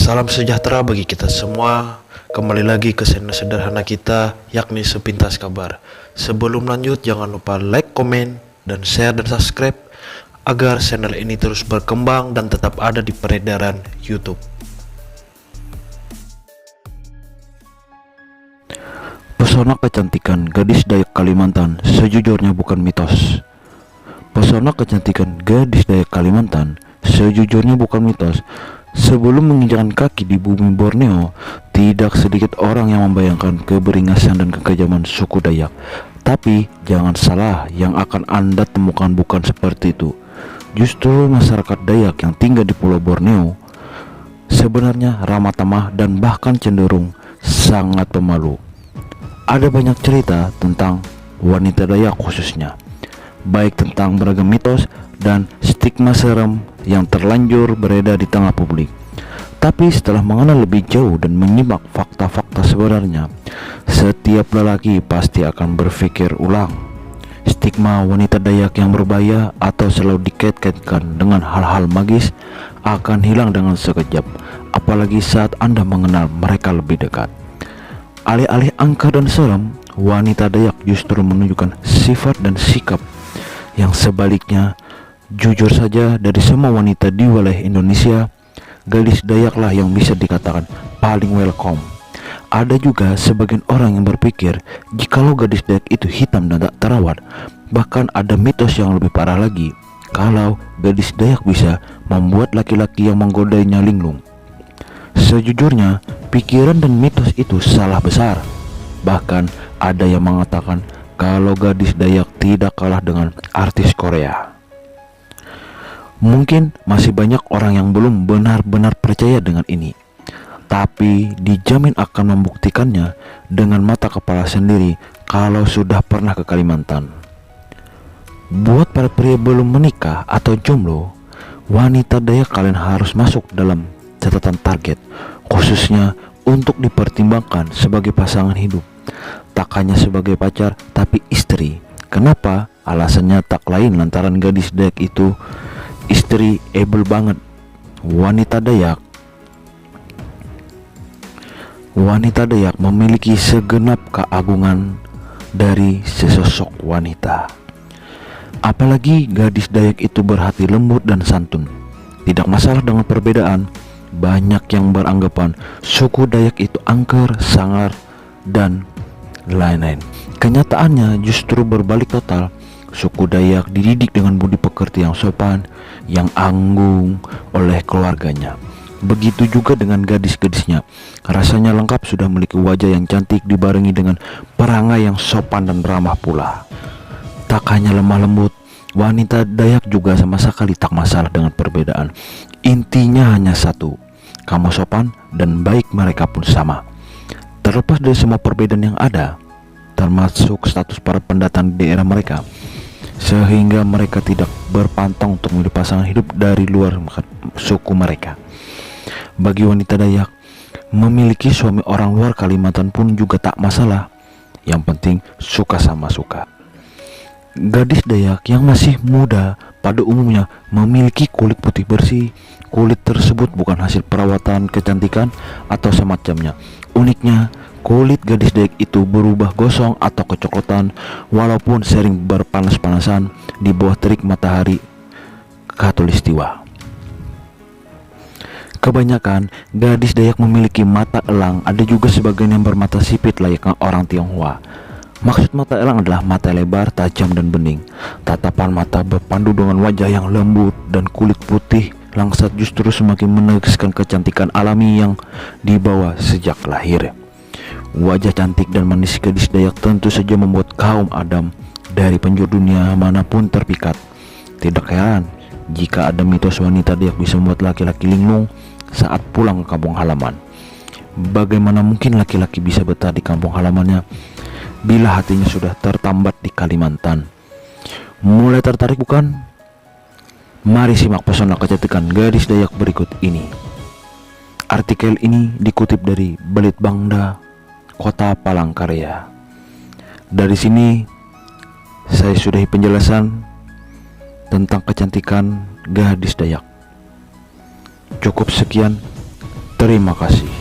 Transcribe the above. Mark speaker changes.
Speaker 1: Salam sejahtera bagi kita semua. Kembali lagi ke channel sederhana kita, yakni Sepintas Kabar. Sebelum lanjut, jangan lupa like, komen, dan share dan subscribe agar channel ini terus berkembang dan tetap ada di peredaran YouTube.
Speaker 2: Pesona kecantikan gadis Dayak Kalimantan sejujurnya bukan mitos. Pesona kecantikan gadis Dayak Kalimantan sejujurnya bukan mitos. Sebelum menginjakkan kaki di bumi Borneo, tidak sedikit orang yang membayangkan keberingasan dan kekejaman suku Dayak. Tapi jangan salah, yang akan Anda temukan bukan seperti itu. Justru masyarakat Dayak yang tinggal di Pulau Borneo sebenarnya ramah tamah dan bahkan cenderung sangat pemalu. Ada banyak cerita tentang wanita Dayak khususnya, baik tentang beragam mitos dan stigma serem yang terlanjur beredar di tengah publik. Tapi setelah mengenal lebih jauh dan menyimak fakta-fakta sebenarnya, setiap lelaki pasti akan berpikir ulang. Stigma wanita Dayak yang berbahaya atau selalu dikait-kaitkan dengan hal-hal magis akan hilang dengan sekejap, apalagi saat Anda mengenal mereka lebih dekat. Alih-alih angka dan serem, wanita Dayak justru menunjukkan sifat dan sikap yang sebaliknya. Jujur saja, dari semua wanita di wilayah Indonesia, gadis Dayaklah yang bisa dikatakan paling welcome. Ada juga sebagian orang yang berpikir jikalau gadis Dayak itu hitam dan tak terawat. Bahkan ada mitos yang lebih parah lagi, kalau gadis Dayak bisa membuat laki-laki yang menggodainya linglung. Sejujurnya, pikiran dan mitos itu salah besar. Bahkan ada yang mengatakan kalau gadis Dayak tidak kalah dengan artis Korea. Mungkin masih banyak orang yang belum benar-benar percaya dengan ini, tapi dijamin akan membuktikannya dengan mata kepala sendiri kalau sudah pernah ke Kalimantan. Buat para pria belum menikah atau jomblo, wanita Dayak kalian harus masuk dalam catatan target, khususnya untuk dipertimbangkan sebagai pasangan hidup. Tak hanya sebagai pacar, tapi istri. Kenapa? Alasannya tak lain lantaran gadis Dayak itu istri able banget. Wanita Dayak memiliki segenap keagungan dari sesosok wanita. Apalagi gadis Dayak itu berhati lembut dan santun. Tidak masalah dengan perbedaan. Banyak yang beranggapan suku Dayak itu angker, sangar, dan lain-lain. Kenyataannya justru berbalik total. Suku Dayak dididik dengan budi pekerti yang sopan, yang anggung oleh keluarganya. Begitu juga dengan gadis-gadisnya. Rasanya lengkap, sudah memiliki wajah yang cantik dibarengi dengan perangai yang sopan dan ramah pula. Tak hanya lemah lembut, wanita Dayak juga sama sekali tak masalah dengan perbedaan. Intinya hanya satu, kamu sopan dan baik, mereka pun sama. Terlepas dari semua perbedaan yang ada, termasuk status para pendatang di daerah mereka, sehingga mereka tidak berpantang untuk memilih pasangan hidup dari luar suku mereka. Bagi wanita Dayak, memiliki suami orang luar Kalimantan pun juga tak masalah. Yang penting suka sama suka. Gadis Dayak yang masih muda pada umumnya memiliki kulit putih bersih. Kulit tersebut bukan hasil perawatan kecantikan atau semacamnya. Uniknya, kulit gadis Dayak itu berubah gosong atau kecoklatan walaupun sering berpanas-panasan di bawah terik matahari khatulistiwa. Kebanyakan gadis Dayak memiliki mata elang, ada juga sebagian yang bermata sipit layaknya orang Tionghoa. Maksud mata elang adalah mata lebar, tajam, dan bening. Tatapan mata berpandu dengan wajah yang lembut dan kulit putih langsat justru semakin menegaskan kecantikan alami yang dibawa sejak lahir. Wajah cantik dan manis gadis Dayak tentu saja membuat kaum Adam dari penjuru dunia manapun terpikat. Tidak heran jika ada mitos wanita Dayak bisa membuat laki-laki linglung saat pulang ke kampung halaman. Bagaimana mungkin laki-laki bisa betah di kampung halamannya bila hatinya sudah tertambat di Kalimantan? Mulai tertarik bukan? Mari simak pesona kecantikan gadis Dayak berikut ini. Artikel ini dikutip dari Belitbangda, Kota Palangkaraya. Dari sini saya sudahi penjelasan tentang kecantikan gadis Dayak. Cukup sekian. Terima kasih.